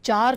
4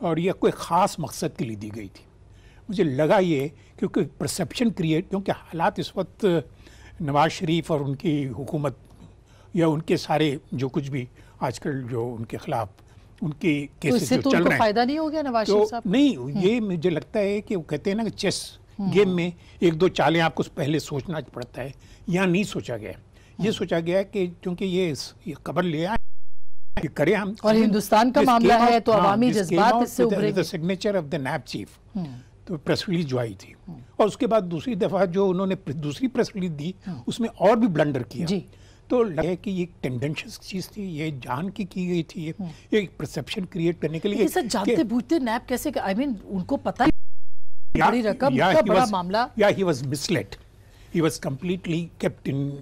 اور یہ کوئی خاص مقصد کے لیے دی گئی تھی. مجھے لگا یہ کیونکہ پرسیپشن کریٹ، کیونکہ حالات اس وقت نواز شریف اور ان کی حکومت یا ان کے سارے جو کچھ بھی آج کل جو ان کے خلاف ان کے کیسز جو چل رہے ہیں، فائدہ نہیں ہو گیا نواز شریف صاحب؟ نہیں، یہ مجھے لگتا ہے کہ وہ کہتے ہیں نا کہ چیس گیم میں ایک دو چالیں آپ کو پہلے سوچنا پڑتا ہے، یا نہیں سوچا گیا. یہ سوچا گیا کہ چونکہ یہ خبر لے آئے کرے ہم، اور ہندوستان کا معاملہ ہے تو عوامی جذبات اس سے ابھریں گے. Signature of the NAB chief, تو پریس ریلیز جو آئی تھی، اور اس کے بعد دوسری دفعہ جو انہوں نے دوسری پریس ریلیز دی اس میں اور بھی بلنڈر کیا. تو لگا کہ یہ ٹینڈنشس چیز تھی، یہ جان کی گئی تھی، یہ ایک پرسیپشن کریٹ کرنے کے لیے. سر جانتے بوجھتے نیب کیسے، آئی مین ان کو پتہ بڑی رقم کا بڑا معاملہ. یا he was misled, he was completely kept in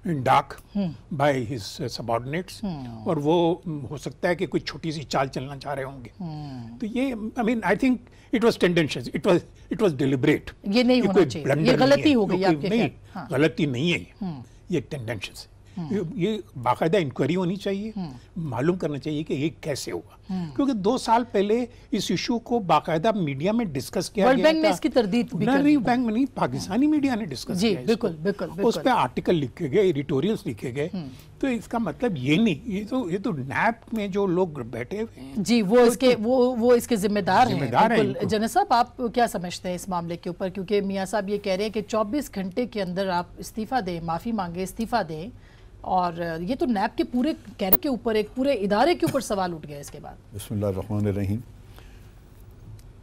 in dark by his subordinates, اور وہ ہو سکتا ہے کہ کوئی چھوٹی سی چال چلنا چاہ رہے ہوں گے. تو یہ I mean I think it was tendentious, it was deliberate. یہ نہیں ہونا چاہیے، یہ غلطی ہو گئی آپ کے خیال؟ نہیں، غلطی نہیں ہے یہ ٹینڈنشس. یہ باقاعدہ انکوائری ہونی چاہیے، معلوم کرنا چاہیے کہ یہ کیسے ہوا، کیونکہ 2 سال پہلے اس ایشو کو باقاعدہ میڈیا میں ڈسکس کیا گیا تھا. ورلڈ بینک نے اس کی تردید بھی کر دی. بینک میں نہیں، پاکستانی میڈیا نے ڈسکس کیا. بالکل بالکل، اس پہ آرٹیکل لکھے گئے، ایڈیٹوریلز لکھے گئے. تو اس کا مطلب یہ نہیں، یہ تو نیب میں جو لوگ بیٹھے ہوئے ہیں جی وہ اس کے ذمہ دار ہیں. بالکل. جنرل صاحب آپ کیا سمجھتے ہیں اس معاملے کے اوپر؟ کیونکہ میاں صاحب یہ کہہ رہے ہیں کہ 24 گھنٹے کے اندر آپ استعفیٰ دیں، معافی مانگے، استعفیٰ دیں، اور یہ تو نیب کے پورے کیریئر کے اوپر، ایک پورے ادارے کے اوپر سوال اٹھ گیا اس کے بعد. بسم اللہ الرحمن الرحیم.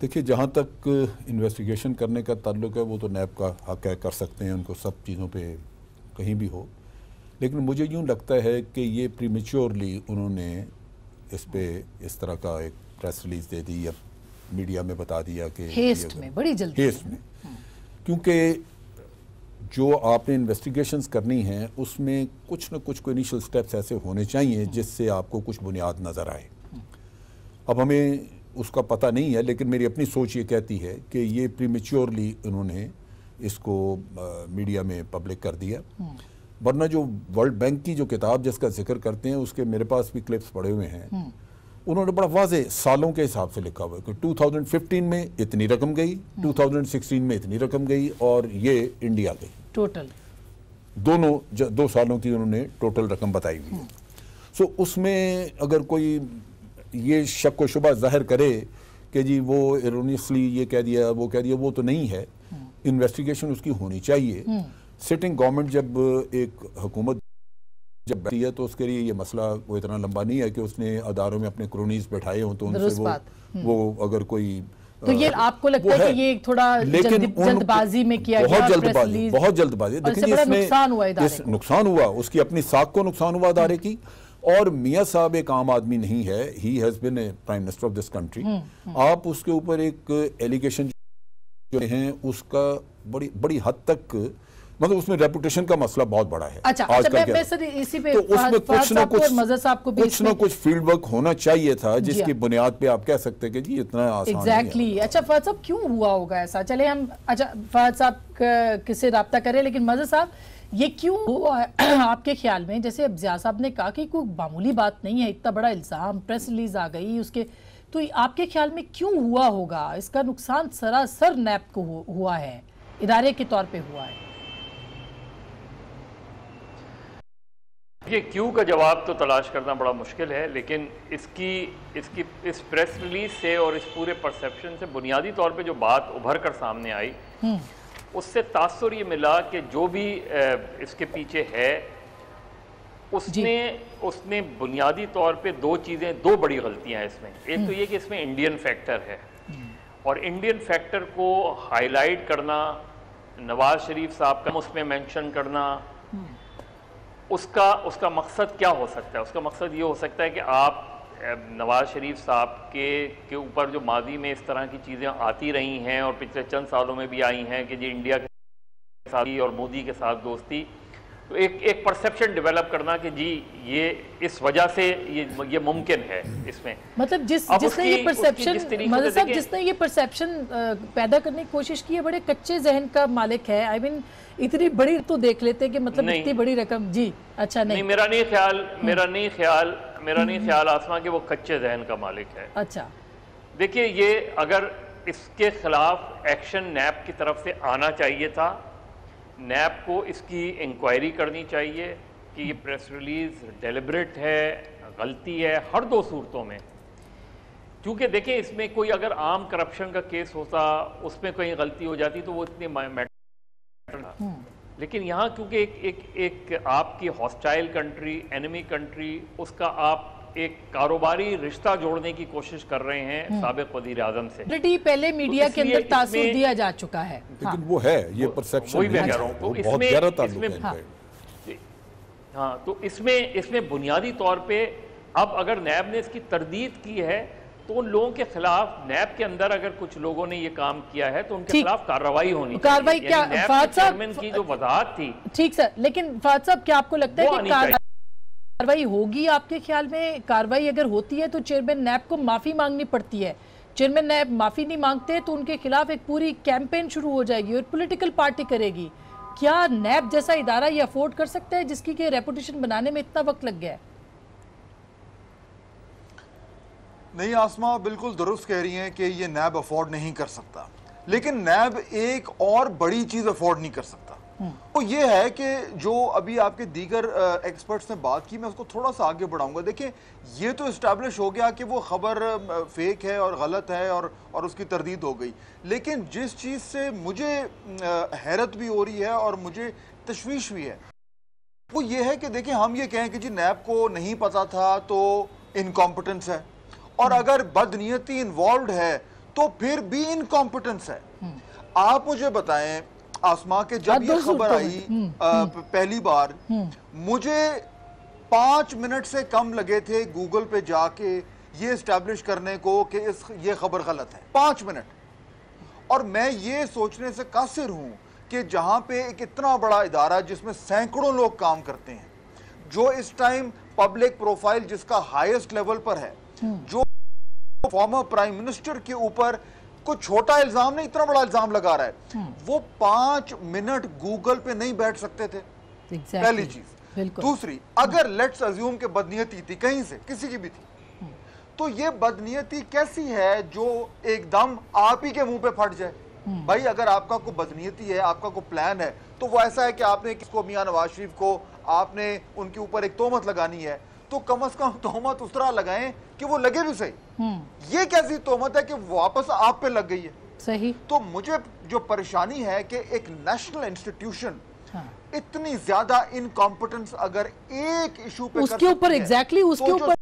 دیکھیے، جہاں تک انویسٹیگیشن کرنے کا تعلق ہے وہ تو نیب کا حق ہے، کر سکتے ہیں، ان کو سب چیزوں پہ کہیں بھی ہو. لیکن مجھے یوں لگتا ہے کہ یہ پریمیچورلی انہوں نے اس پہ اس طرح کا ایک پریس ریلیز دے دی یا میڈیا میں بتا دیا کہ ہیسٹ میں، بڑی جلدی ہیسٹ میں. کیونکہ جو آپ نے انویسٹیگیشنز کرنی ہیں اس میں کچھ نہ کچھ کوئی انیشل سٹیپس ایسے ہونے چاہیے جس سے آپ کو کچھ بنیاد نظر آئے. اب ہمیں اس کا پتہ نہیں ہے، لیکن میری اپنی سوچ یہ کہتی ہے کہ یہ پریمیچورلی انہوں نے اس کو میڈیا میں پبلک کر دیا. ورنہ جو ورلڈ بینک کی جو کتاب جس کا ذکر کرتے ہیں اس کے میرے پاس بھی کلپس پڑے ہوئے ہیں، انہوں نے بڑا واضح سالوں کے حساب سے لکھا ہوا ہے کہ 2015 میں اتنی رقم گئی، 2016 میں اتنی رقم گئی، اور یہ انڈیا گئی. ٹوٹل دونوں 2 سالوں کی انہوں نے ٹوٹل رقم بتائی ہوئی ہے. سو اس میں اگر کوئی یہ شک و شبہ ظاہر کرے کہ جی وہ ایرونیسلی یہ کہہ دیا وہ کہہ دیا، وہ تو نہیں ہے. انویسٹیگیشن اس کی ہونی چاہیے. سٹنگ گورنمنٹ جب ایک حکومت جب بیٹھی ہے تو اس کے لیے یہ مسئلہ وہ اتنا لمبا نہیں ہے کہ اس نے اداروں میں اپنے کرونیز بیٹھائے ہوں تو ان سے وہ اگر کوئی، تو یہ آپ کو لگتا ہے کہ یہ تھوڑا جلد بازی میں کیا گیا، بہت جلد بازی. نقصان ہوا، اس کی اپنی ساکھ کو نقصان ہوا ادارے کی. اور میاں صاحب ایک عام آدمی نہیں ہے، he has been a prime minister of this country. آپ اس کے اوپر ایک ایلیگیشن جو ہیں اس کا بڑی حد تک مطلب اس میں ریپوٹیشن کا مسئلہ بہت بڑا ہے. کچھ نہ کچھ فیلڈ ورک ہونا چاہیے تھا جس کی بنیاد پہ آپ کہہ سکتے کہ جی اتنا آسان نہیں ہے. اچھا فہد صاحب کیوں ہوا ہوگا ایسا؟ چلے ہم فہد صاحب کس سے رابطہ کریں، لیکن مظہر صاحب یہ کیوں ہوا آپ کے خیال میں؟ جیسے اب ضیاء صاحب نے کہا کہ کوئی معمولی بات نہیں ہے، اتنا بڑا الزام، پریس ریلیز آ گئی اس کے، تو آپ کے خیال میں کیوں ہوا ہوگا؟ اس کا نقصان سراسر نیب کو ہوا ہے، ادارے کے طور پہ ہوا ہے. یہ کیوں کا جواب تو تلاش کرنا بڑا مشکل ہے، لیکن اس پریس ریلیز سے اور اس پورے پرسیپشن سے بنیادی طور پہ جو بات ابھر کر سامنے آئی اس سے تاثر یہ ملا کہ جو بھی اس کے پیچھے ہے اس نے بنیادی طور پہ 2 بڑی غلطیاں ہیں اس میں. ایک تو یہ کہ اس میں انڈین فیکٹر ہے، اور انڈین فیکٹر کو ہائی لائٹ کرنا، نواز شریف صاحب کا اس میں مینشن کرنا، اس کا مقصد کیا ہو سکتا ہے؟ اس کا مقصد یہ ہو سکتا ہے کہ آپ نواز شریف صاحب کے اوپر جو ماضی میں اس طرح کی چیزیں آتی رہی ہیں اور پچھلے چند سالوں میں بھی آئی ہیں کہ جی انڈیا کے ساتھ اور مودی کے ساتھ دوستی، تو ایک پرسیپشن ڈیولپ کرنا کہ جی یہ اس وجہ سے یہ ممکن ہے. اس میں مطلب جس نے یہ پرسیپشن پیدا کرنے کی کوشش کی ہے بڑے کچے ذہن کا مالک ہے. آئی مین اتنی بڑی تو دیکھ لیتے کہ مطلب اتنی بڑی رقم. جی اچھا نہیں، میرا نہیں خیال آسما کہ وہ کچے ذہن کا مالک ہے. اچھا دیکھیے یہ اگر اس کے خلاف ایکشن نیب کی طرف سے آنا چاہیے تھا، نیب کو اس کی انکوائری کرنی چاہیے کہ یہ پریس ریلیز ڈیلیبریٹ ہے، غلطی ہے، ہر دو صورتوں میں. کیونکہ دیکھیں اس میں کوئی اگر عام کرپشن کا کیس ہوتا، اس میں کہیں غلطی ہو جاتی تو وہ اتنے میٹر تھا. لیکن یہاں کیونکہ ایک آپ کی ہاسٹائل کنٹری، اینمی کنٹری، اس کا آپ ایک کاروباری رشتہ جوڑنے کی کوشش کر رہے ہیں سابق وزیر اعظم سے. پہلے میڈیا کے اندر تاثر دیا جا چکا ہے، لیکن وہ ہے یہ پرسیپشن وہی میں کہہ رہا ہوں. تو بہت گہرا تعلق ہے ان کا. ہاں تو اس میں بنیادی طور پہ اب اگر نیب نے اس کی تردید کی ہے تو ان لوگوں کے خلاف، نیب کے اندر اگر کچھ لوگوں نے یہ کام کیا ہے تو ان کے خلاف کارروائی ہونی چاہیے. کارروائی کیا فہد چیئرمین کی جو وضاحت تھی، ٹھیک سر، لیکن فہد صاحب کیا آپ کو لگتا ہے کہ کارروائی ہوگی؟ آپ کے خیال میں کارروائی اگر ہوتی ہے تو چیئرمین نیب کو معافی مانگنی پڑتی ہے، چیئرمین نیب معافی نہیں مانگتے تو ان کے خلاف ایک پوری کیمپین شروع ہو جائے گی اور پولیٹیکل پارٹی کرے گی. کیا نیب جیسا ادارہ یہ افورڈ کر سکتا ہے جس کی کہ ریپوٹیشن بنانے میں اتنا وقت لگ گیا ہے؟ نہیں آسما بالکل درست کہہ رہی ہیں کہ یہ نیب افورڈ نہیں کر سکتا، لیکن نیب ایک اور بڑی چیز افورڈ نہیں کر سکتا. وہ یہ ہے کہ جو ابھی آپ کے دیگر ایکسپرٹس نے بات کی، میں اس کو تھوڑا سا آگے بڑھاؤں گا. دیکھیں یہ تو اسٹیبلش ہو گیا کہ وہ خبر فیک ہے اور غلط ہے اور اس کی تردید ہو گئی، لیکن جس چیز سے مجھے حیرت بھی ہو رہی ہے اور مجھے تشویش بھی ہے وہ یہ ہے کہ دیکھیں ہم یہ کہیں کہ جی نیب کو نہیں پتا تھا تو انکمپٹنس ہے، اور اگر بدنیتی انوالوڈ ہے تو پھر بھی انکمپٹنس ہے. آپ مجھے بتائیں آسما کہ جب یہ خبر آئی پہلی بار، مجھے 5 منٹ سے کم لگے تھے گوگل پہ جا کے یہ اسٹیبلش کرنے کو کہ یہ خبر غلط ہے. 5 منٹ. اور میں یہ سوچنے سے قاصر ہوں کہ جہاں پہ ایک اتنا بڑا ادارہ جس میں سینکڑوں لوگ کام کرتے ہیں، جو اس ٹائم پبلک پروفائل جس کا ہائیسٹ لیول پر ہے، جو فارمر پرائم منسٹر کے اوپر کوئی چھوٹا الزام نہیں اتنا بڑا الزام لگا رہا ہے، وہ 5 منٹ گوگل پہ نہیں بیٹھ سکتے تھے. پہلی چیز. دوسری، اگر لیٹس ازیوم کہ بدنیتی تھی کہیں سے، کسی کی بھی تھی، تو یہ بدنیتی کیسی ہے جو ایک دم آپ ہی کے منہ پہ پھٹ جائے؟ بھائی اگر آپ کا کوئی بدنیتی ہے، آپ کا کوئی پلان ہے، تو وہ ایسا ہے کہ آپ نے کس کو، میاں نواز شریف کو آپ نے ان کے اوپر ایک تہمت لگانی ہے تو کم از کم تہمت اس طرح لگائیں کہ وہ لگے بھی صحیح. یہ کیسی تہمت ہے کہ واپس آپ پہ لگ گئی ہے؟ صحیح. تو مجھے جو پریشانی ہے کہ ایک نیشنل انسٹیٹیوشن اتنی زیادہ انکمپٹنس اگر ایک ایشو پہ اس کے اوپر ایگزیکٹلی اس کے اوپر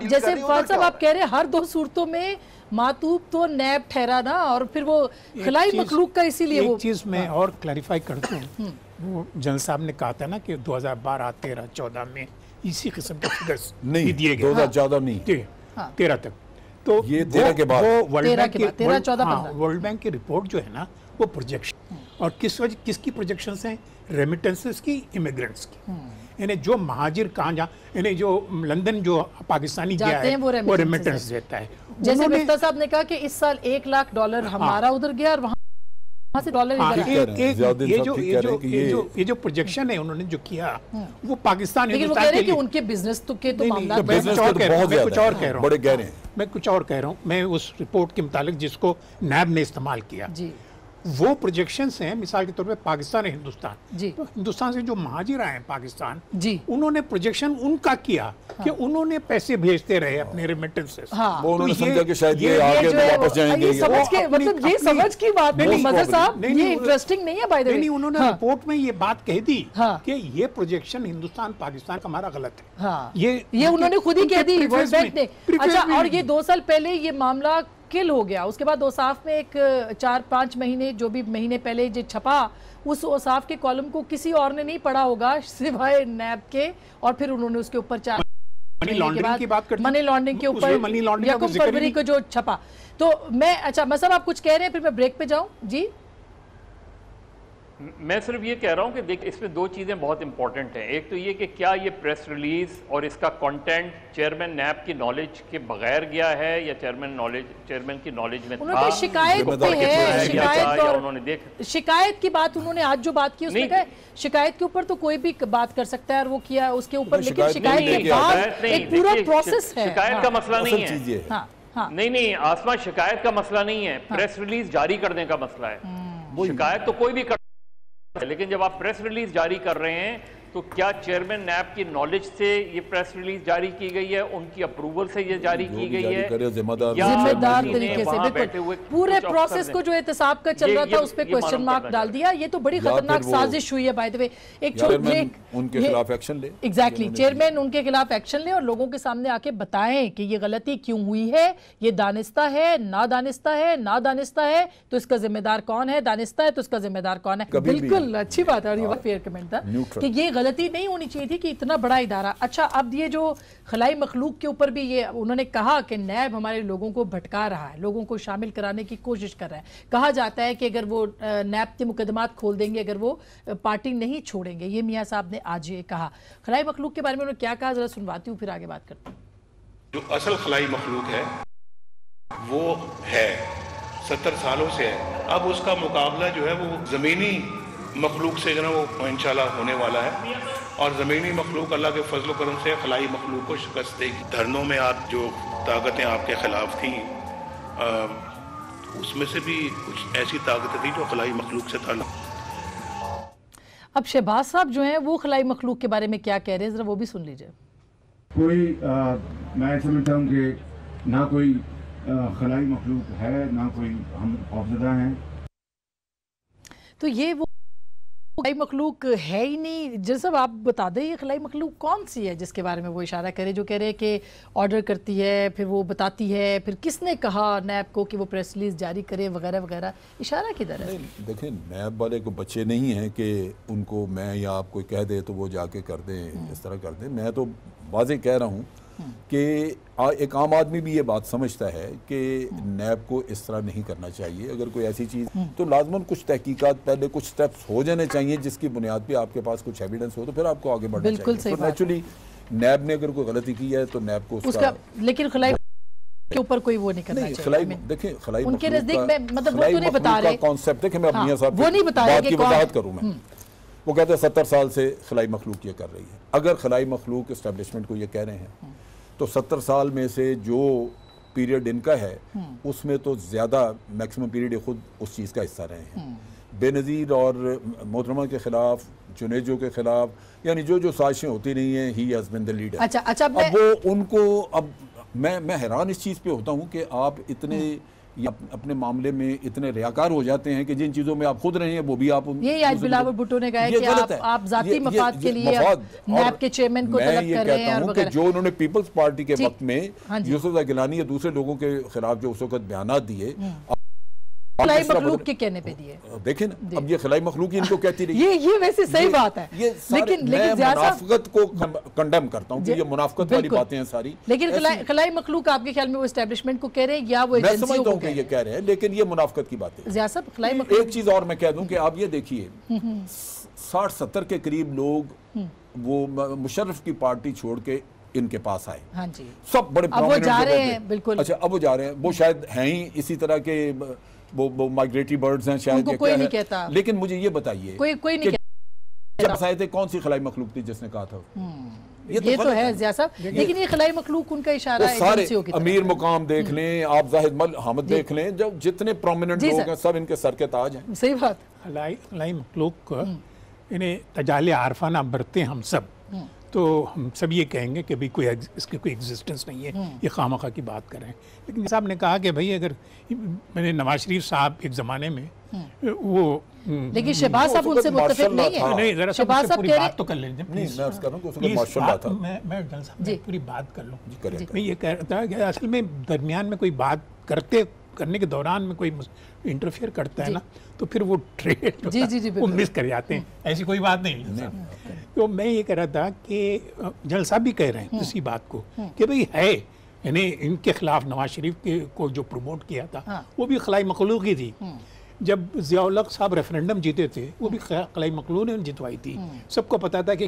جیسے فہد صاحب آپ کہہ رہے ہیں ہر دو صورتوں میں معطوب تو نیب ٹھہرا نا، اور پھر وہ خلائی مخلوق کا اسی لیے. ایک چیز میں اور کلیریفائی کرتا ہوں، وہ جنرل صاحب نے کہا تھا نا کہ 2012 13 14 میں اسی قسم کے فگرز نہیں دیے گئے. 2014 نہیں، 13 تک. تو یہ 13 کے بعد، وہ ورلڈ بینک کی رپورٹ جو ہے نا وہ پروجیکشن، اور کس کی پروجیکشنز ہیں؟ ریمیٹنسز کی، امیگرنٹس کی. یعنی جو مہاجر کہاں جا، یعنی جو لندن جو پاکستانی گیا ہے وہ ریمیٹنس دیتا ہے. جیسے مفتہ صاحب نے کہا کہ اس سال $1,00,000 ہمارا ادھر گیا اور وہاں سے ڈالر ادھر. یہ جو پروجیکشن ہے انہوں نے جو کیا وہ پاکستان، لیکن وہ کہہ رہے ہیں کہ ان کے بزنس کے تو معاملات میں کچھ اور کہہ رہا ہوں. میں اس رپورٹ کے متعلق جس کو نیب نے استعمال کیا، وہ پروجیکشنز ہیں مثال کے طور پہ پاکستان ہے ہندوستان، تو ہندوستان سے جو مہاجر آئے ہیں پاکستان، انہوں نے پروجیکشن ان کا کیا کہ انہوں نے پیسے بھیجتے رہے اپنے ریمیٹنسز. وہ انہوں نے سمجھا کہ شاید یہ آگے واپس جائیں گے. مطلب یہ سمجھ کی بات نہیں مظہر صاحب، یہ انٹرسٹنگ نہیں ہے. بائی دی وے نہیں، انہوں نے رپورٹ میں یہ بات کہہ دی کہ یہ پروجیکشن ہندوستان پاکستان کا ہمارا غلط ہے. یہ انہوں نے خود ہی کہہ دی ورلڈ بینک نے. اچھا، اور یہ 2 سال پہلے یہ معاملہ کل ہو گیا، اس کے بعد اوصاف میں ایک 4-5 مہینے جو بھی مہینے پہلے جو چھپا، اس اوصاف کے کالم کو کسی اور نے نہیں پڑھا ہوگا سوائے نیب کے، اور پھر انہوں نے اس کے اوپر منی لانڈرنگ کے اوپر 1 فروری کو جو چھپا. تو میں اچھا مصعب آپ کچھ کہہ رہے ہیں، پھر میں بریک پہ جاؤں. جی میں صرف یہ کہہ رہا ہوں کہ دیکھ اس میں 2 چیزیں بہت امپورٹنٹ ہیں. ایک تو یہ کہ کیا یہ پریس ریلیز اور اس کا کنٹینٹ چیئرمین نیب کی نالج کے بغیر گیا ہے یا چیئرمین کی نالج میں تھا؟ شکایت شکایت کی بات انہوں نے آج جو بات کی اس میں کہا شکایت کے اوپر تو کوئی بھی بات کر سکتا ہے اور وہ کیا اس کے اوپر، لیکن شکایت کے بعد ایک پورا پروسیس ہے. شکایت کا مسئلہ نہیں ہے. نہیں آسما شکایت کا مسئلہ نہیں ہے، پریس ریلیز جاری کرنے کا مسئلہ ہے. شکایت تو کوئی بھی کر سکتا ہے، لیکن جب آپ پریس ریلیز جاری کر رہے ہیں تو کیا چیئرمین نیب کی نالج سے یہ پریس ریلیز جاری کی گئی ہے، ان کی اپروول سے یہ جاری کی گئی ہے، ذمہ دار طریقے سے؟ بالکل پورے پروسیس کو جو احتساب کا چل رہا تھا اس پہ کوشچن مارک ڈال دیا. یہ تو بڑی خطرناک سازش ہوئی ہے بائی دی وے. ایک ان کے خلاف ایکشن لے. ایگزیکٹلی، چیئرمین ان کے خلاف ایکشن لے اور لوگوں کے سامنے آ کے بتائیں کہ یہ غلطی کیوں ہوئی ہے، یہ دانستہ ہے، نادانستہ ہے، نادانستہ ہے تو اس کا ذمہ دار کون ہے، دانستہ ہے تو اس کا ذمہ دار کون ہے. بالکل اچھی بات ہے اور یہ فیئر کمنٹ تھا کہ یہ غلطی نہیں ہونی چاہیے تھی کہ اتنا بڑا ادارہ. اچھا اب یہ جو خلائی مخلوق کے اوپر بھی یہ انہوں نے کہا کہ نیب ہمارے لوگوں کو بھٹکا رہا ہے، لوگوں کو شامل کرانے کی کوشش کر رہا ہے. کہا جاتا ہے کہ اگر وہ نیب کے مقدمات کھول دیں گے، اگر وہ پارٹی نہیں چھوڑیں گے. یہ میاں صاحب نے آج یہ کہا. خلائی مخلوق کے بارے میں انہوں نے کیا کہا ذرا سنواتی ہوں پھر آگے بات کرتے ہیں. جو اصل خلائی مخلوق ہے وہ ہے 70 سالوں سے ہے. اب اس کا مقابلہ جو ہے وہ زمینی مخلوق سے جو ہے وہ انشاءاللہ ہونے والا ہے، اور زمینی مخلوق اللہ کے فضل و کرم سے خلائی مخلوق کو شکست دے گی. دھرنوں میں آپ جو طاقتیں آپ کے خلاف تھیں اس میں سے بھی کچھ ایسی طاقتیں تھیں جو خلائی مخلوق سے تعلق. اب شہباز صاحب جو ہیں وہ خلائی مخلوق کے بارے میں کیا کہہ رہے ہیں ذرا وہ بھی سن لیجئے. کوئی میں سمجھتا ہوں کہ نہ کوئی خلائی مخلوق ہے، نہ کوئی ہم خوفزدہ ہیں. تو یہ وہ خلائی مخلوق ہے ہی نہیں. جن صاحب آپ بتا دیں یہ خلائی مخلوق کون سی ہے جس کے بارے میں وہ اشارہ کرے، جو کہہ رہے کہ آرڈر کرتی ہے، پھر وہ بتاتی ہے، پھر کس نے کہا نیب کو کہ وہ پریس ریلیز جاری کرے وغیرہ وغیرہ. اشارہ کدھر ہے؟ دیکھیں نیب والے کو بچے نہیں ہیں کہ ان کو میں یا آپ کوئی کہہ دے تو وہ جا کے کر دیں، اس طرح کر دیں. میں تو واضح کہہ رہا ہوں کہ ایک عام آدمی بھی یہ بات سمجھتا ہے کہ نیب کو اس طرح نہیں کرنا چاہیے. اگر کوئی ایسی چیز تو لازماً کچھ تحقیقات پہلے کچھ سٹیپس ہو جانے چاہیے جس کی بنیاد پہ آپ کے پاس کچھ ایویڈنس ہو تو پھر آپ کو آگے بڑھنا چاہیے. تو نیچرلی نیب نے اگر کوئی غلطی کی ہے تو نیب کو اس کا لیکن خلائی کے اوپر کوئی وہ نہیں کرنا چاہیے. دیکھیں خلائی ان کے نزدیک میں مطلب وہ تو نہیں بتا رہے کانسیپٹ. دیکھیں میں میاں صاحب وہ نہیں بتا رہے بات کی وضاحت کروں. میں وہ کہتے ہیں 70 سال سے خلائی مخلوق یہ کر رہی ہے. اگر خلائی مخلوق اسٹیبلشمنٹ کو یہ کہہ رہے ہیں تو 70 سال میں سے جو پیریڈ ان کا ہے اس میں تو زیادہ میکسیمم پیریڈ خود اس چیز کا حصہ رہے ہیں. بے نظیر اور محترمہ کے خلاف، جنیجو کے خلاف، یعنی جو سازشیں ہوتی رہی ہیں he has been the leader. اچھا اب وہ ان کو اب میں حیران اس چیز پہ ہوتا ہوں کہ آپ اتنے اپنے معاملے میں اتنے ریاکار ہو جاتے ہیں کہ جن چیزوں میں آپ خود رہے ہیں وہ بھی آپ یہ آج بلاول بھٹو نے کہا ہے کہ آپ ذاتی مفاد کے لیے نیب کے چیئرمین کو طلب کر رہے ہیں. اور کہ جو انہوں نے پیپلز پارٹی کے وقت میں یوسف گیلانی یا دوسرے لوگوں کے خلاف جو اس وقت بیانات دیے خلائی مخلوق کے کہنے پہ دیے. دیکھیں نا اب یہ خلائی مخلوق ہی ان کو کہتی رہی. یہ ویسے صحیح بات ہے، لیکن میں منافقت کو کنڈیم کرتا ہوں کہ یہ منافقت والی باتیں ہیں ساری. لیکن خلائی مخلوق آپ کے خیال میں وہ اسٹیبلشمنٹ کو کہہ رہے ہیں یا وہ میں سمجھتا ہوں کہ یہ کہہ رہے ہیں، لیکن یہ منافقت کی باتیں. ضیاء صاحب خلائی مخلوق ایک چیز اور میں کہہ دوں کہ آپ یہ دیکھیے 60-70 کے قریب لوگ وہ مشرف کی پارٹی چھوڑ کے ان کے پاس آئے. ہاں جی سب بڑے اب وہ جا رہے ہیں. بالکل. اچھا اب وہ جا رہے ہیں. وہ شاید ہیں ہی اسی طرح کے وہ مائگریٹری برڈز ہیں شاید. کوئی نہیں کہتا. لیکن مجھے یہ بتائیے کوئی نہیں جب آئے تھے کون سی خلائی مخلوق تھی جس نے کہا تھا؟ یہ تو ہے ضیاء صاحب، لیکن یہ خلائی مخلوق ان کا اشارہ ہے. سارے امیر مقام دیکھ لیں آپ، زاہد مل حامد دیکھ لیں، جب جتنے پرومیننٹ لوگ ہیں سب ان کے سر کے تاج ہیں. صحیح بات. خلائی مخلوق انہیں تجال عارفانہ برتے ہم سب تو ہم سب یہ کہیں گے کہ بھی اس کی کوئی ایگزسٹنس نہیں ہے، یہ خواہ کی بات کر رہے ہیں. لیکن صاحب نے کہا کہ بھئی اگر میں نے نواز شریف صاحب ایک زمانے میں وہ لیکن شہباز صاحب ان سے متفق نہیں ہے. نہیں ذرا شہباز صاحب پوری بات تو کر لیں. میں عرض کر رہا ہوں کہ اس کا ماشاء اللہ تھا. میں جل صاحب پوری بات کر لوں. میں یہ کہہ رہا تھا کہ اصل میں درمیان میں کوئی بات کرنے کے دوران میں کوئی انٹرفیئر کرتا ہے نا تو پھر وہ ٹریڈ وہ مس کر جاتے ہیں. ایسی کوئی بات نہیں. تو میں یہ کہہ رہا تھا کہ جنرل صاحب بھی کہہ رہے ہیں اسی بات کو کہ بھئی ہے، یعنی ان کے خلاف نواز شریف کو جو پروموٹ کیا تھا وہ بھی خلائی مخلوق ہی تھی. جب ضیاء الحق صاحب ریفرنڈم جیتے تھے وہ بھی خلائی مخلوق نے جتوائی تھی. سب کو پتا تھا کہ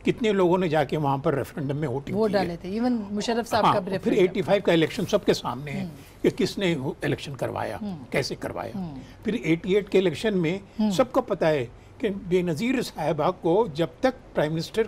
کتنے لوگوں نے جا کے وہاں پر ریفرنڈم میں ووٹ ڈالے تھے. ایون مشرف صاحب کا بھی. پھر 85 کا الیکشن سب کے سامنے ہے کہ کس نے الیکشن کروایا، کیسے کروایا. پھر 88 کے الیکشن میں سب کو پتا ہے کہ بے نظیر صاحبہ کو جب تک پرائم منسٹر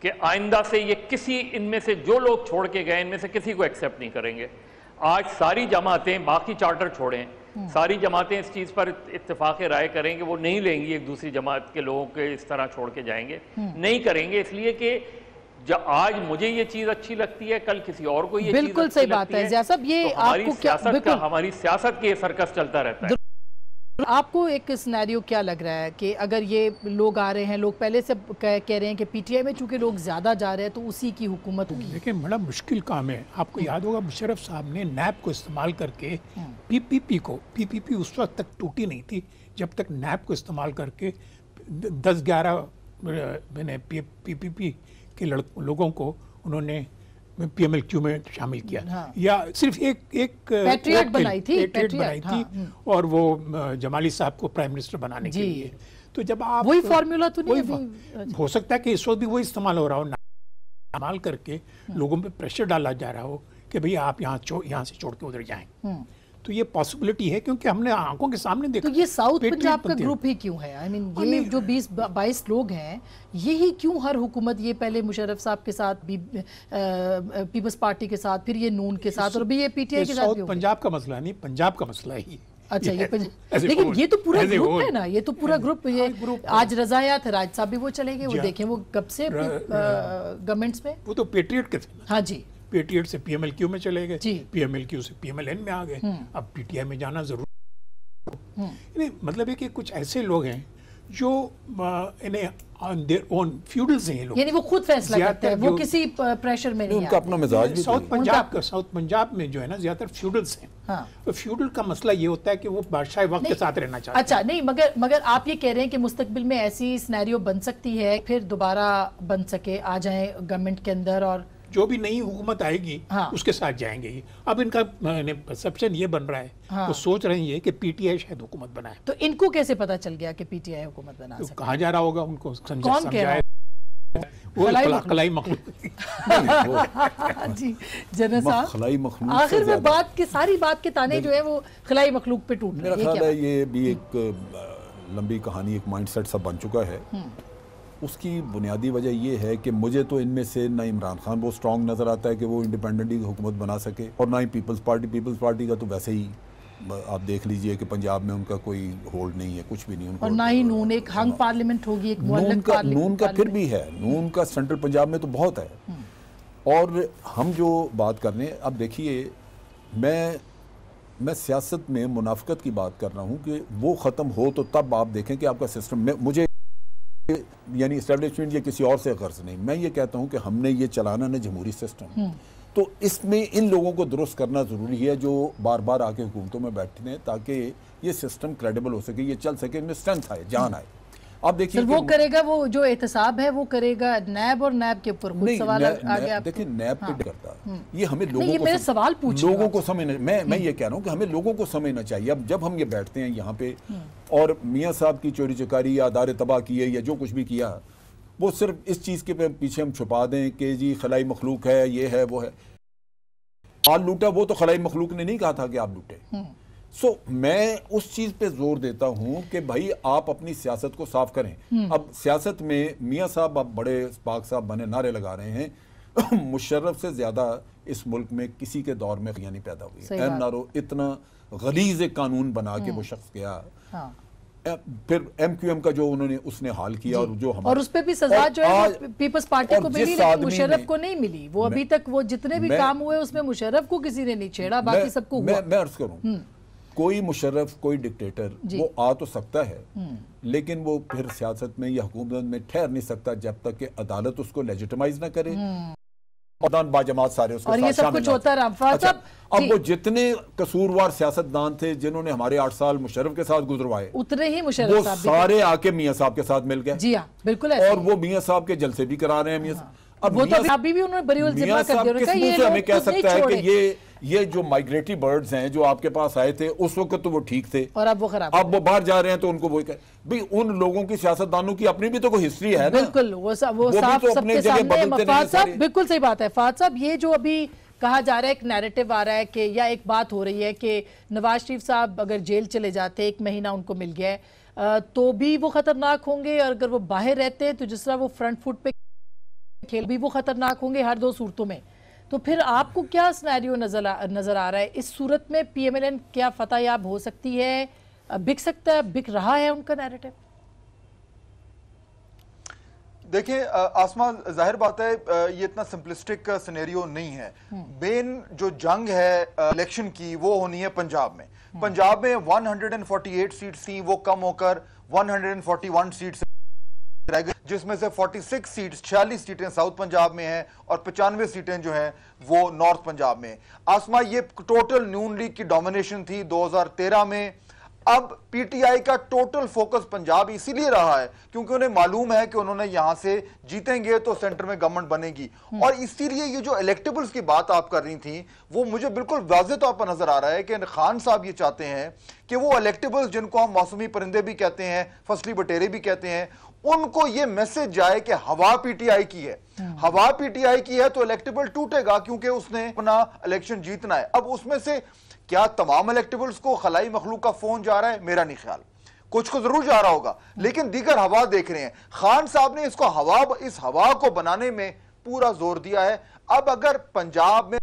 کہ آئندہ سے یہ کسی ان میں سے جو لوگ چھوڑ کے گئے ان میں سے کسی کو ایکسیپٹ نہیں کریں گے. آج ساری جماعتیں باقی چارٹر چھوڑیں, ساری جماعتیں اس چیز پر اتفاق رائے کریں کہ وہ نہیں لیں گی ایک دوسری جماعت کے لوگوں کے اس طرح چھوڑ کے جائیں گے, نہیں کریں گے, اس لیے کہ آج مجھے یہ چیز اچھی لگتی ہے, کل کسی اور کو یہ چیز بالکل صحیح بات ہے. ضیاء صاحب یہ آپ کو کیا ہماری سیاست کے سرکس چلتا رہتا ہے. آپ کو ایک سینیریو کیا لگ رہا ہے کہ اگر یہ لوگ آ رہے ہیں, لوگ پہلے سے کہہ رہے ہیں کہ پی ٹی آئی میں چونکہ لوگ زیادہ جا رہے ہیں تو اسی کی حکومت ہوگی. لیکن بڑا مشکل کام ہے. آپ کو یاد ہوگا مشرف صاحب نے نیب کو استعمال کر کے پی پی پی اس وقت تک ٹوٹی نہیں تھی جب تک نیب کو استعمال کر کے 10-11 پی پی پی کے لوگوں کو انہوں نے پی ایم ایل کیو میں شامل کیا, یا صرف ایک پیٹریٹ بنائی تھی اور وہ جمالی صاحب کو پرائم منسٹر بنانے کے لیے. تو جب آپ وہی فارمولا تو نہیں ہو سکتا ہے کہ اس وقت بھی وہی استعمال ہو رہا ہو, استعمال کر کے لوگوں پہ پریشر ڈالا جا رہا ہو کہ بھئی آپ یہاں سے چھوڑ کے ادھر جائیں. تو یہ پاسبلٹی ہے کیونکہ ہم نے آنکھوں کے سامنے دیکھا. تو یہ ساؤتھ پنجاب کا گروپ ہی کیوں ہے؟ یہ جو 20-22 لوگ ہیں یہی کیوں ہر حکومت, یہ پہلے مشرف صاحب کے ساتھ پیپلز پارٹی کے ساتھ, پھر یہ نون کے ساتھ, اور بھی یہ پی ٹی آئی کے ساتھ. ساؤتھ پنجاب کا مسئلہ نہیں, پنجاب کا مسئلہ ہی. اچھا لیکن یہ تو پورا گروپ ہے نا, یہ تو پورا گروپ. یہ آج رضایات ہے, راج صاحب بھی وہ چلے گئے, وہ دیکھیں وہ کب سے گورنمنٹس میں, وہ تو پیٹریٹ کے تھے. ہاں جی, پی ٹی ایٹ سے پی ایم ایل کیو میں چلے گئے, پی ایم ایل کیو سے پی ایم ایل این میں آ گئے, اب پی ٹی آئی میں جانا ضرور. مطلب ہے کہ کچھ ایسے لوگ ہیں جو انہیں on their own feudals ہیں, لوگ یعنی وہ خود فیصلہ کرتے ہیں, وہ کسی پریشر میں نہیں ان کا اپنا مزاج بھی. ساؤتھ پنجاب میں جو ہے نا زیادہ تر فیوڈلز ہیں. فیوڈل کا مسئلہ یہ ہوتا ہے کہ وہ بادشاہ وقت کے ساتھ رہنا چاہتے ہیں. اچھا نہیں, مگر آپ یہ کہہ رہے ہیں کہ مستقبل میں ایسی سینیریو بن سکتی ہے پھر دوبارہ بن سکے, آ جائیں گورنمنٹ کے اندر, اور جو بھی نئی حکومت آئے گی اس کے ساتھ جائیں گے. اب ان کا پرسپشن یہ بن رہا ہے, وہ سوچ رہے ہیں کہ پی ٹی آئی شاید حکومت بنائے. تو ان کو کیسے پتا چل گیا کہ پی ٹی آئی حکومت بنا سکتا ہے؟ کہاں جا رہا ہوگا ان کو سمجھائے خلائی مخلوق. جی جنرل صاحب, آخر میں بات کی ساری بات کے تانے جو ہے وہ خلائی مخلوق پہ ٹوٹ رہے ہیں. میرا خیال ہے یہ بھی ایک لمبی کہانی, ایک مائنڈ سیٹ سب بن چکا ہے. اس کی بنیادی وجہ یہ ہے کہ مجھے تو ان میں سے نہ عمران خان وہ سٹرونگ نظر آتا ہے کہ وہ انڈیپینڈنٹلی حکومت بنا سکے, اور نہ ہی پیپلز پارٹی کا تو ویسے ہی آپ دیکھ لیجئے کہ پنجاب میں ان کا کوئی ہولڈ نہیں ہے, کچھ بھی نہیں. اور نہ ہی نون, ایک ہنگ پارلیمنٹ ہوگی, ایک معلق پارلیمنٹ. نون کا پھر بھی ہے, نون کا سینٹرل پنجاب میں تو بہت ہے. اور ہم جو بات کر رہے ہیں, اب دیکھیے میں سیاست میں منافقت کی بات کر رہا ہوں کہ وہ ختم ہو تو تب آپ دیکھیں کہ آپ کا سسٹم, مجھے یعنی اسٹیبلشمنٹ یا کسی اور سے غرض نہیں, میں یہ کہتا ہوں کہ ہم نے یہ چلانا نا جمہوری سسٹم, تو اس میں ان لوگوں کو درست کرنا ضروری ہے جو بار بار آ کے حکومتوں میں بیٹھتے ہیں, تاکہ یہ سسٹم کریڈیبل ہو سکے, یہ چل سکے, ان میں اسٹرینتھ آئے, جان آئے. آپ دیکھیے وہ کرے گا, وہ جو احتساب ہے وہ کرے گا نیب, اور نیب کے اوپر خود سوال آگے. دیکھیں نیب پہ کرتا, یہ ہمیں لوگوں کو سمجھنا, میں یہ کہہ رہا ہوں کہ ہمیں لوگوں کو سمجھنا چاہیے. اب جب ہم یہ بیٹھتے ہیں یہاں پہ اور میاں صاحب کی چوری چکاری یا ادارے تباہ کیے یا جو کچھ بھی کیا, وہ صرف اس چیز کے پیچھے ہم چھپا دیں کہ جی خلائی مخلوق ہے, یہ ہے, وہ ہے. آل لوٹا, وہ تو خلائی مخلوق نے نہیں کہا تھا کہ آپ لوٹے. میں اس چیز پہ زور دیتا ہوں کہ بھائی آپ اپنی سیاست کو صاف کریں. اب سیاست میں میاں صاحب اب بڑے پاک صاحب بنے نعرے لگا رہے ہیں, مشرف سے زیادہ اس ملک میں کسی کے دور میں نہیں پیدا ہوئی. ایم نارو اتنا غلیظ ایک قانون بنا کے وہ شخص گیا, پھر ایم کیو ایم کا جو انہوں نے اس نے حال کیا, اور اس پہ بھی سزا جو ہے پیپلز پارٹی کو ملی لیکن مشرف کو نہیں ملی. وہ ابھی تک وہ جتنے بھی کام ہوئے اس میں مشرف کو کسی نے نہیں چھیڑا, باقی سب کو ہوا. میں عرض کروں, کوئی مشرف, کوئی ڈکٹیٹر وہ آ تو سکتا ہے, لیکن وہ پھر سیاست میں یا حکومت میں ٹھہر نہیں سکتا جب تک کہ عدالت اس کو لیجیٹمائز نہ کرے. باجماعت سارے اس اور یہ سب کچھ ہوتا رہا. اب وہ جتنے قصوروار سیاستدان تھے جنہوں نے ہمارے 8 سال مشرف کے ساتھ گزروائے, اتنے ہی مشرف صاحب سارے آ کے میاں صاحب کے ساتھ مل گئے. جی ہاں بالکل, اور وہ میاں صاحب کے جلسے بھی کرا رہے ہیں. میاں اب وہ تو ابھی بھی انہوں نے بری الذمہ کر دیا, کس منہ سے ہمیں کہہ سکتا ہے کہ یہ جو مائگریٹری برڈز ہیں جو آپ کے پاس آئے تھے اس وقت تو وہ ٹھیک تھے, اور اب وہ خراب, اب وہ باہر جا رہے ہیں تو ان کو وہ بھئی ان لوگوں کی سیاستدانوں کی اپنی بھی تو کوئی ہسٹری ہے نا. بالکل, وہ صاحب سب کے سامنے. فہد صاحب بالکل صحیح بات ہے. فہد صاحب یہ جو ابھی کہا جا رہا ہے, ایک نیریٹو آ رہا ہے کہ, یا ایک بات ہو رہی ہے کہ نواز شریف صاحب اگر جیل چلے جاتے, 1 مہینہ ان کو مل گیا ہے, تو بھی وہ خطرناک ہوں گے, اور اگر وہ باہر رہتے تو جس طرح وہ فرنٹ فٹ پہ کھیل بھی وہ خطرناک ہوں گے ہر دو صورتوں میں. تو پھر آپ کو کیا سنیریو نظر آ رہا ہے اس صورت میں؟ پی ایم ایل این کیا فتح یاب ہو سکتی ہے؟ بک سکتا ہے، بک رہا ہے ان کا نیریٹو؟ دیکھیں آسما، ظاہر بات ہے یہ اتنا سمپلسٹک سینیریو نہیں ہے. مین جو جنگ ہے الیکشن کی وہ ہونی ہے پنجاب میں. پنجاب میں 148 سیٹس تھیں، وہ کم ہو کر 141 سیٹس رہ گئی، جس میں سے 46 سیٹس 46 سیٹیں ساؤتھ پنجاب میں ہیں اور 95 سیٹیں جو ہیں وہ نارتھ پنجاب میں. آسما، یہ ٹوٹل نون لیگ کی ڈومینیشن تھی 2013 میں. اب پی ٹی آئی کا ٹوٹل فوکس پنجاب اسی لیے رہا ہے کیونکہ انہیں معلوم ہے کہ انہوں نے یہاں سے جیتیں گے تو سینٹر میں گورنمنٹ بنے گی. اور اسی لیے یہ جو الیکٹیبلز کی بات آپ کر رہی تھیں وہ مجھے بالکل واضح طور پر نظر آ رہا ہے کہ خان صاحب یہ چاہتے ہیں کہ وہ الیکٹیبلز جن کو ہم موسمی پرندے بھی کہتے ہیں، فصلی بٹیرے بھی کہتے ہیں، ان کو یہ میسج جائے کہ ہوا پی ٹی آئی کی ہے. ہوا پی ٹی آئی کی ہے تو الیکٹیبل ٹوٹے گا کیونکہ اس نے اپنا الیکشن جیتنا ہے. اب اس میں سے کیا تمام الیکٹیبلز کو خلائی مخلوق کا فون جا رہا ہے؟ میرا نہیں خیال. کچھ کو ضرور جا رہا ہوگا لیکن دیگر ہوا دیکھ رہے ہیں. خان صاحب نے اس ہوا کو بنانے میں پورا زور دیا ہے. اب اگر پنجاب میں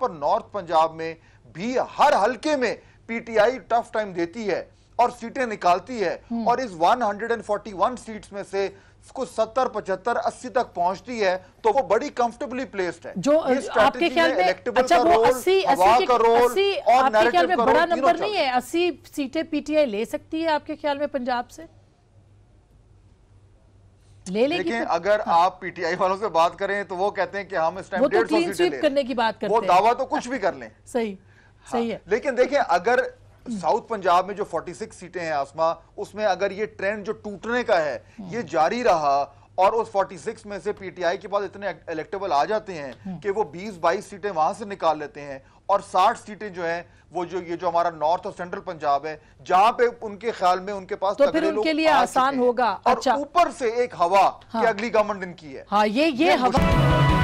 پر نارتھ پنجاب میں بھی ہر حلقے میں P T I tough time دیتی ہے اور سیٹیں نکالتی ہے اور اس 141 سیٹس میں سے کو 70 75 80 تک پہنچتی ہے تو وہ بڑی کمفرٹیبلی پلیسڈ ہے. جو آپ کے خیال میں اچھا وہ 80 آپ کے خیال میں بڑا نمبر نہیں ہے؟ 80 سیٹیں پی ٹی آئی لے سکتی ہے آپ کے خیال میں پنجاب سے؟ لے لے گی؟ دیکھیں اگر آپ پی ٹی آئی والوں سے بات کریں تو وہ کہتے ہیں کہ ہم اس ٹائم 150 کلین سویپ کرنے کی بات کرتے ہیں، وہ دعویٰ تو کچھ بھی کر لیں. صحیح ہے. لیکن دیکھیں اگر ساؤتھ پنجاب میں جو 46 سیٹیں ہیں آسما، اس میں اگر یہ ٹرینڈ جو ٹوٹنے کا ہے یہ جاری رہا اور اس 46 میں سے پی ٹی آئی کے پاس اتنے الیکٹیبل آ جاتے ہیں کہ وہ 20-22 سیٹیں وہاں سے نکال لیتے ہیں اور 60 سیٹیں جو ہیں وہ یہ جو ہمارا نارتھ اور سینٹرل پنجاب ہے جہاں پہ ان کے خیال میں ان کے پاس تو پھر ان کے لیے آسان ہوگا. اور اوپر سے ایک ہوا کہ اگلی گورنمنٹ ان کی ہے. ہاں یہ ہوا